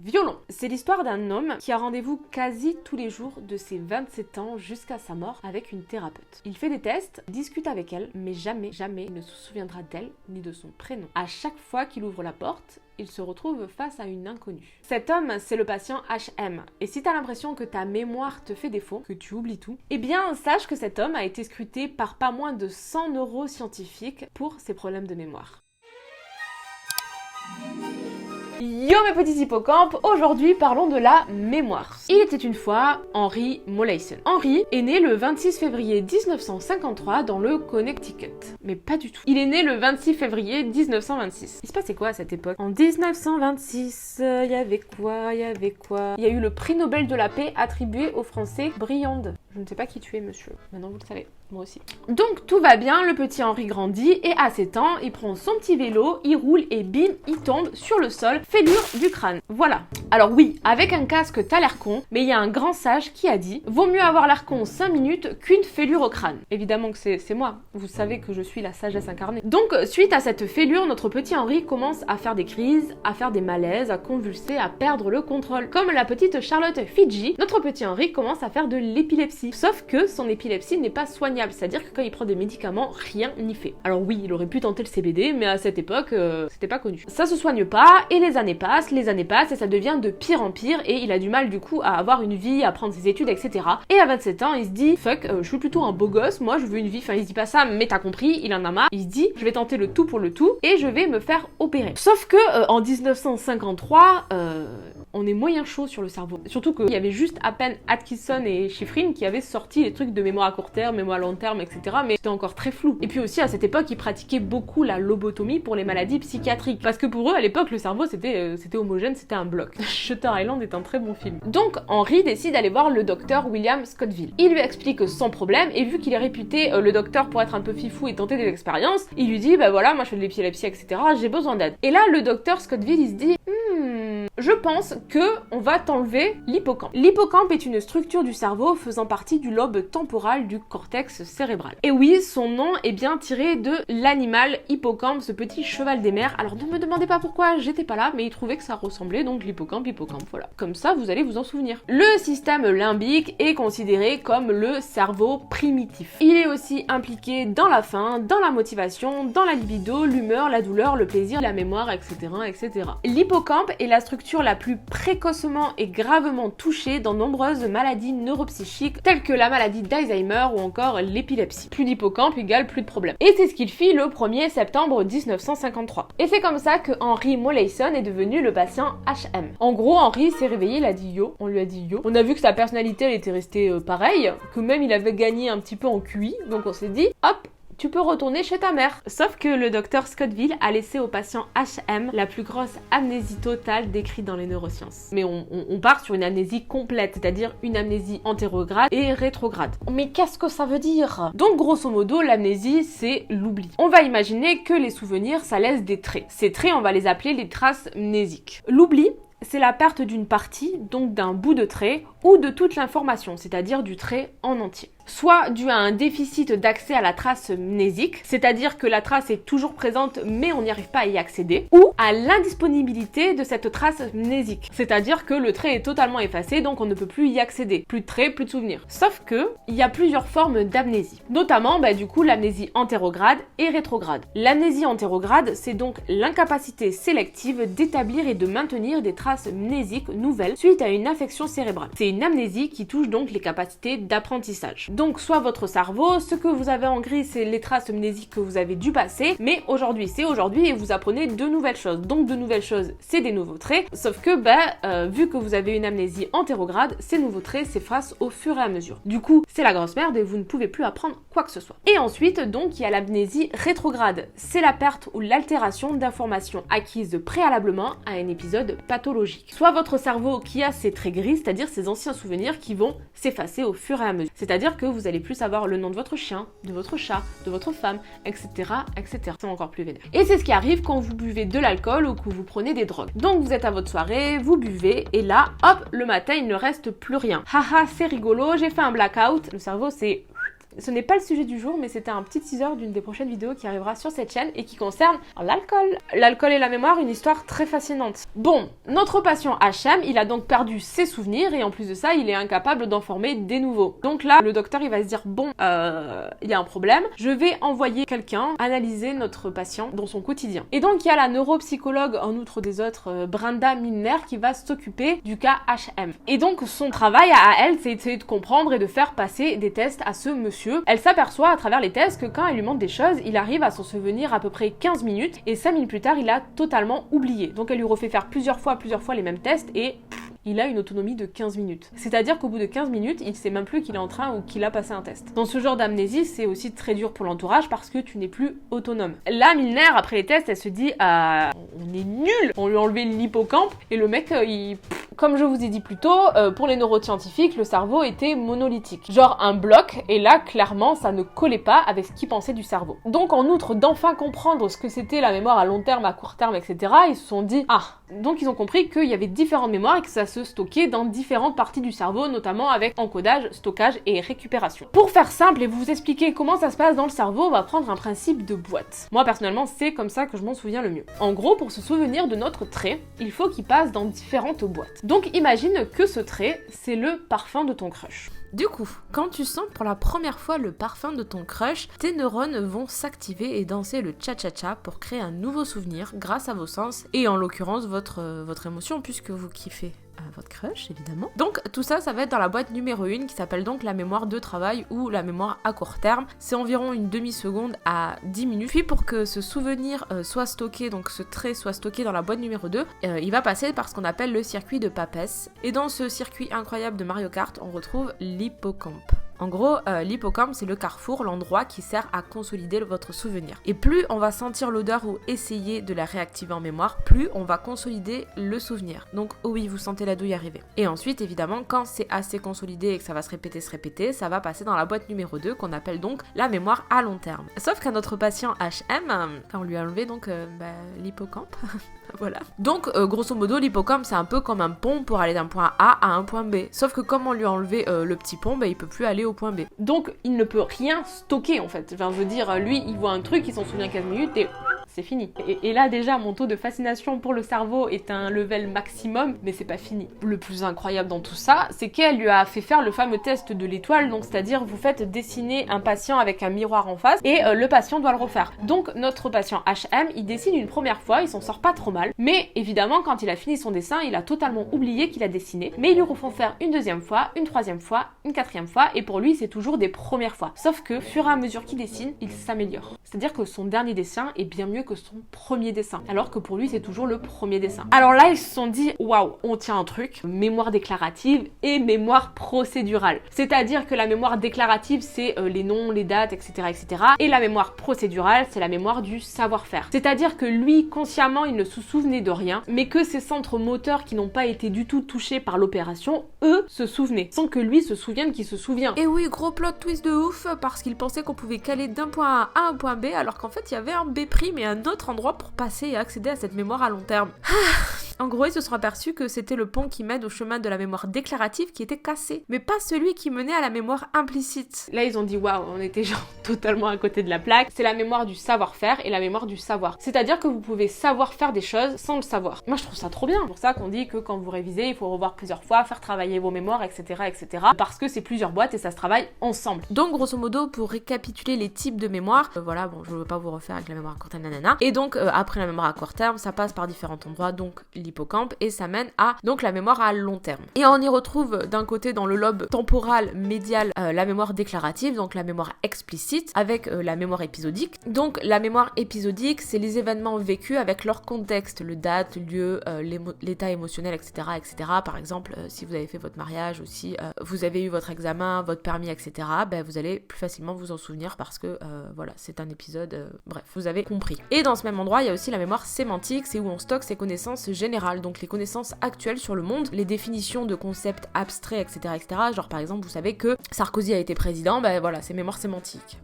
Violon, c'est l'histoire d'un homme qui a rendez-vous quasi tous les jours de ses 27 ans jusqu'à sa mort avec une thérapeute. Il fait des tests, discute avec elle, mais jamais il ne se souviendra d'elle ni de son prénom. À chaque fois qu'il ouvre la porte, il se retrouve face à une inconnue. Cet homme, c'est le patient HM. Et si t'as l'impression que ta mémoire te fait défaut, que tu oublies tout, eh bien sache que cet homme a été scruté par pas moins de 100 neuroscientifiques pour ses problèmes de mémoire. Yo mes petits hippocampes, aujourd'hui parlons de la mémoire. Il était une fois Henry Molaison. Henry est né le 26 février 1953 dans le Connecticut. Mais pas du tout. Il est né le 26 février 1926. Il se passait quoi à cette époque? En 1926, il y avait quoi? Il y a eu le prix Nobel de la paix attribué au français Briand. Je ne sais pas qui tu es, monsieur. Maintenant vous le savez. Moi aussi. Donc tout va bien, le petit Henry grandit et à 7 ans, il prend son petit vélo, il roule et bim, il tombe sur le sol, fêlure du crâne. Voilà. Alors oui, avec un casque t'as l'air con, mais il y a un grand sage qui a dit « Vaut mieux avoir l'air con 5 minutes qu'une fêlure au crâne ». Évidemment que c'est moi, vous savez que je suis la sagesse incarnée. Donc suite à cette fêlure, notre petit Henry commence à faire des crises, à faire des malaises, à convulser, à perdre le contrôle. Comme la petite Charlotte Fidji, notre petit Henry commence à faire de l'épilepsie. Sauf que son épilepsie n'est pas soignable. C'est-à-dire que quand il prend des médicaments, rien n'y fait. Alors oui, il aurait pu tenter le CBD, mais à cette époque, c'était pas connu. Ça se soigne pas, et les années passent, et ça devient de pire en pire, et il a du mal du coup à avoir une vie, à prendre ses études, etc. Et à 27 ans, il se dit, fuck, je suis plutôt un beau gosse, moi je veux une vie, enfin il se dit pas ça, mais t'as compris, il en a marre. Il se dit, je vais tenter le tout pour le tout, et je vais me faire opérer. Sauf que, en 1953, on est moyen chaud sur le cerveau. Surtout qu'il y avait juste à peine Atkinson et Shiffrin qui avaient sorti les trucs de mémoire à court terme, mémoire à long terme, etc. Mais c'était encore très flou. Et puis aussi à cette époque, ils pratiquaient beaucoup la lobotomie pour les maladies psychiatriques. Parce que pour eux, à l'époque, le cerveau c'était homogène, c'était un bloc. Shutter Island est un très bon film. Donc Henry décide d'aller voir le docteur William Scottville. Il lui explique son problème et vu qu'il est réputé le docteur pour être un peu fifou et tenter des expériences, il lui dit bah voilà, moi je fais de l'épilepsie, etc. J'ai besoin d'aide. Et là, le docteur Scottville il se dit je pense que on va t'enlever l'hippocampe. L'hippocampe est une structure du cerveau faisant partie du lobe temporal du cortex cérébral. Et oui, son nom est bien tiré de l'animal hippocampe, ce petit cheval des mers. Alors ne me demandez pas pourquoi, j'étais pas là, mais il trouvait que ça ressemblait, donc l'hippocampe, voilà. Comme ça, vous allez vous en souvenir. Le système limbique est considéré comme le cerveau primitif. Il est aussi impliqué dans la faim, dans la motivation, dans la libido, l'humeur, la douleur, le plaisir, la mémoire, etc., etc. L'hippocampe est la structure la plus précocement et gravement touchée dans nombreuses maladies neuropsychiques telles que la maladie d'Alzheimer ou encore l'épilepsie. Plus d'hippocampe égale plus de problèmes. Et c'est ce qu'il fit le 1er septembre 1953. Et c'est comme ça que Henry Molaison est devenu le patient HM. En gros, Henry s'est réveillé, il a dit yo, on lui a dit yo. On a vu que sa personnalité elle était restée pareille, que même il avait gagné un petit peu en QI, donc on s'est dit hop, tu peux retourner chez ta mère. Sauf que le docteur Scottville a laissé au patient HM la plus grosse amnésie totale décrite dans les neurosciences. Mais on part sur une amnésie complète, c'est-à-dire une amnésie antérograde et rétrograde. Mais qu'est-ce que ça veut dire? Donc grosso modo, l'amnésie c'est l'oubli. On va imaginer que les souvenirs ça laisse des traits. Ces traits on va les appeler les traces mnésiques. L'oubli, c'est la perte d'une partie, donc d'un bout de trait, ou de toute l'information, c'est-à-dire du trait en entier. Soit dû à un déficit d'accès à la trace mnésique, c'est-à-dire que la trace est toujours présente mais on n'y arrive pas à y accéder, ou à l'indisponibilité de cette trace mnésique, c'est-à-dire que le trait est totalement effacé donc on ne peut plus y accéder. Plus de traits, plus de souvenirs. Sauf que, il y a plusieurs formes d'amnésie, notamment du coup l'amnésie antérograde et rétrograde. L'amnésie antérograde, c'est donc l'incapacité sélective d'établir et de maintenir des traces mnésiques nouvelles suite à une affection cérébrale. C'est une amnésie qui touche donc les capacités d'apprentissage. Donc soit votre cerveau, ce que vous avez en gris c'est les traces mnésiques que vous avez dû passer, mais aujourd'hui c'est aujourd'hui et vous apprenez de nouvelles choses. Donc de nouvelles choses c'est des nouveaux traits, sauf que vu que vous avez une amnésie antérograde, ces nouveaux traits s'effacent au fur et à mesure. Du coup c'est la grosse merde et vous ne pouvez plus apprendre quoi que ce soit. Et ensuite donc il y a l'amnésie rétrograde, c'est la perte ou l'altération d'informations acquises préalablement à un épisode pathologique. Soit votre cerveau qui a ces traits gris, c'est-à-dire ces anciens souvenirs qui vont s'effacer au fur et à mesure. C'est-à-dire que vous allez plus savoir le nom de votre chien, de votre chat, de votre femme, etc., etc. C'est encore plus vénère. Et c'est ce qui arrive quand vous buvez de l'alcool ou que vous prenez des drogues. Donc vous êtes à votre soirée, vous buvez, et là, hop, le matin, il ne reste plus rien. Haha, c'est rigolo, j'ai fait un blackout. Le cerveau, c'est Ce n'est pas le sujet du jour, mais c'était un petit teaser d'une des prochaines vidéos qui arrivera sur cette chaîne et qui concerne l'alcool. L'alcool et la mémoire, une histoire très fascinante. Bon, notre patient HM, il a donc perdu ses souvenirs et en plus de ça, il est incapable d'en former des nouveaux. Donc là, le docteur, il va se dire, bon, il y a un problème, je vais envoyer quelqu'un analyser notre patient dans son quotidien. Et donc, il y a la neuropsychologue, en outre des autres, Brenda Milner, qui va s'occuper du cas HM. Et donc, son travail à elle, c'est d'essayer de comprendre et de faire passer des tests à ce monsieur. Elle s'aperçoit à travers les tests que quand elle lui montre des choses, il arrive à s'en souvenir à peu près 15 minutes et 5 minutes plus tard, il a totalement oublié. Donc, elle lui refait faire plusieurs fois les mêmes tests et il a une autonomie de 15 minutes. C'est-à-dire qu'au bout de 15 minutes, il sait même plus qu'il est en train ou qu'il a passé un test. Dans ce genre d'amnésie, c'est aussi très dur pour l'entourage parce que tu n'es plus autonome. Là, Milner, après les tests, elle se dit on est nul. On lui a enlevé l'hippocampe et le mec, comme je vous ai dit plus tôt, pour les neuroscientifiques, le cerveau était monolithique. Genre un bloc, et là, clairement, ça ne collait pas avec ce qu'ils pensaient du cerveau. Donc, en outre d'enfin comprendre ce que c'était la mémoire à long terme, à court terme, etc., ils se sont dit, donc ils ont compris qu'il y avait différentes mémoires et que ça se stockait dans différentes parties du cerveau, notamment avec encodage, stockage et récupération. Pour faire simple et vous expliquer comment ça se passe dans le cerveau, on va prendre un principe de boîte. Moi, personnellement, c'est comme ça que je m'en souviens le mieux. En gros, pour se souvenir de notre trait, il faut qu'il passe dans différentes boîtes. Donc imagine que ce trait, c'est le parfum de ton crush. Du coup, quand tu sens pour la première fois le parfum de ton crush, tes neurones vont s'activer et danser le cha-cha-cha pour créer un nouveau souvenir grâce à vos sens et en l'occurrence votre émotion puisque vous kiffez votre crush évidemment. Donc tout ça, ça va être dans la boîte numéro 1 qui s'appelle donc la mémoire de travail ou la mémoire à court terme. C'est environ une demi-seconde à 10 minutes. Puis pour que ce souvenir soit stocké, donc ce trait soit stocké dans la boîte numéro 2, il va passer par ce qu'on appelle le circuit de Papez. Et dans ce circuit incroyable de Mario Kart, on retrouve l'hippocampe. En gros, l'hippocampe, c'est le carrefour, l'endroit qui sert à consolider votre souvenir. Et plus on va sentir l'odeur ou essayer de la réactiver en mémoire, plus on va consolider le souvenir. Donc oui, vous sentez la douille arriver. Et ensuite, évidemment, quand c'est assez consolidé et que ça va se répéter, ça va passer dans la boîte numéro 2 qu'on appelle donc la mémoire à long terme. Sauf qu'à notre patient HM, on lui a enlevé donc l'hippocampe. Voilà. Donc, grosso modo, l'hippocampe, c'est un peu comme un pont pour aller d'un point A à un point B. Sauf que comme on lui a enlevé le petit pont, il peut plus aller au point B. Donc, il ne peut rien stocker, en fait. Enfin, je veux dire, lui, il voit un truc, il s'en souvient 15 minutes et c'est fini. Et là, déjà, mon taux de fascination pour le cerveau est un level maximum, mais c'est pas fini. Le plus incroyable dans tout ça, c'est qu'elle lui a fait faire le fameux test de l'étoile, donc c'est-à-dire vous faites dessiner un patient avec un miroir en face et le patient doit le refaire. Donc notre patient HM, il dessine une première fois, il s'en sort pas trop mal, mais évidemment quand il a fini son dessin, il a totalement oublié qu'il a dessiné, mais ils lui refont faire une deuxième fois, une troisième fois, une quatrième fois, et pour lui c'est toujours des premières fois. Sauf que, fur et à mesure qu'il dessine, il s'améliore. C'est-à-dire que son dernier dessin est bien mieux que son premier dessin, alors que pour lui c'est toujours le premier dessin. Alors là ils se sont dit waouh, on tient un truc, mémoire déclarative et mémoire procédurale. C'est-à-dire que la mémoire déclarative c'est les noms, les dates, etc. Et la mémoire procédurale c'est la mémoire du savoir-faire. C'est-à-dire que lui consciemment il ne se souvenait de rien, mais que ses centres moteurs qui n'ont pas été du tout touchés par l'opération, eux se souvenaient, sans que lui se souvienne qu'il se souvient. Et oui, gros plot twist de ouf, parce qu'il pensait qu'on pouvait caler d'un point A à un point B, alors qu'en fait il y avait un B' et un autre endroit pour passer et accéder à cette mémoire à long terme. En gros, ils se sont aperçus que c'était le pont qui mène au chemin de la mémoire déclarative qui était cassé, mais pas celui qui menait à la mémoire implicite. Là, ils ont dit waouh, on était genre totalement à côté de la plaque. C'est la mémoire du savoir-faire et la mémoire du savoir. C'est-à-dire que vous pouvez savoir faire des choses sans le savoir. Moi, je trouve ça trop bien. C'est pour ça qu'on dit que quand vous révisez, il faut revoir plusieurs fois, faire travailler vos mémoires, etc., parce que c'est plusieurs boîtes et ça se travaille ensemble. Donc, grosso modo, pour récapituler les types de mémoire, voilà, bon, je veux pas vous refaire avec la mémoire à court terme, nanana. Et donc, après la mémoire à court terme, ça passe par différents endroits, donc l'hippocampe, et ça mène à donc la mémoire à long terme. Et on y retrouve d'un côté dans le lobe temporal médial la mémoire déclarative, donc la mémoire explicite, avec la mémoire épisodique. Donc la mémoire épisodique, c'est les événements vécus avec leur contexte, le date, le lieu, l'état émotionnel, etc. Par exemple, si vous avez fait votre mariage ou si vous avez eu votre examen, votre permis, etc., vous allez plus facilement vous en souvenir parce que voilà, c'est un épisode, bref, vous avez compris. Et dans ce même endroit, il y a aussi la mémoire sémantique, c'est où on stocke ses connaissances générales, donc les connaissances actuelles sur le monde, les définitions de concepts abstraits, etc. Genre par exemple, vous savez que Sarkozy a été président, voilà, c'est mémoire sémantique.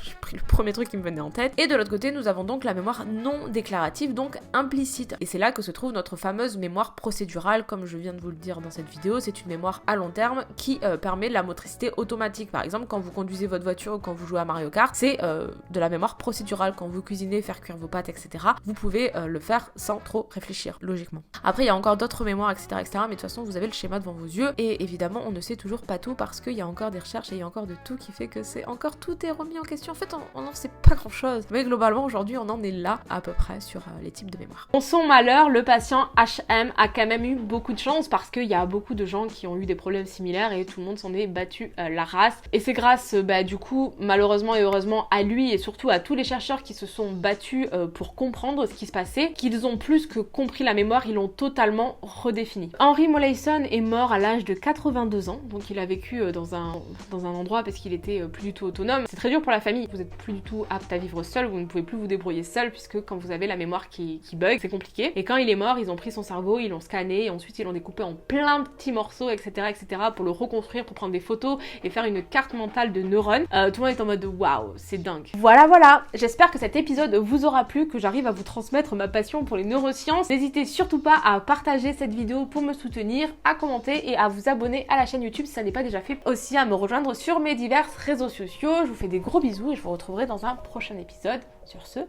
J'ai pris le premier truc qui me venait en tête. Et de l'autre côté, nous avons donc la mémoire non déclarative, donc implicite. Et c'est là que se trouve notre fameuse mémoire procédurale, comme je viens de vous le dire dans cette vidéo, c'est une mémoire à long terme qui permet la motricité automatique. Par exemple, quand vous conduisez votre voiture ou quand vous jouez à Mario Kart, c'est de la mémoire procédurale. Quand vous cuisinez, faire cuire vos pâtes, etc., vous pouvez le faire sans trop réfléchir, logiquement. Après, il y a encore d'autres mémoires, etc., mais de toute façon, vous avez le schéma devant vos yeux, et évidemment, on ne sait toujours pas tout parce qu'il y a encore des recherches et il y a encore de tout qui fait que c'est encore tout est remis en question. En fait, on n'en sait pas grand-chose, mais globalement, aujourd'hui, on en est là, à peu près, sur les types de mémoire. Pour son malheur, le patient HM a quand même eu beaucoup de chance parce qu'il y a beaucoup de gens qui ont eu des problèmes similaires et tout le monde s'en est battu la race. Et c'est grâce, du coup, malheureusement et heureusement, à lui et surtout à tous les chercheurs qui se sont battus pour comprendre ce qui se passait, qu'ils ont plus que compris la mémoire, ils l'ont totalement redéfinie. Henry Molaison est mort à l'âge de 82 ans, donc il a vécu dans un endroit parce qu'il était plus du tout autonome. C'est très dur pour la famille, vous êtes plus du tout apte à vivre seul, vous ne pouvez plus vous débrouiller seul puisque quand vous avez la mémoire qui bug, c'est compliqué. Et quand il est mort, ils ont pris son cerveau, ils l'ont scanné et ensuite ils l'ont découpé en plein de petits morceaux, etc., pour le reconstruire, pour prendre des photos et faire une carte mentale de neurones. Tout le monde est en mode waouh, c'est dingue. Voilà, j'espère que cet épisode vous aura plu, que j'arrive à vous transmettre ma passion pour les neurosciences. N'hésitez surtout pas à partager cette vidéo pour me soutenir, à commenter et à vous abonner à la chaîne YouTube si ça n'est pas déjà fait. Aussi à me rejoindre sur mes divers réseaux sociaux. Je vous fais des gros bisous et je vous retrouverai dans un prochain épisode. Sur ce,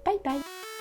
bye bye.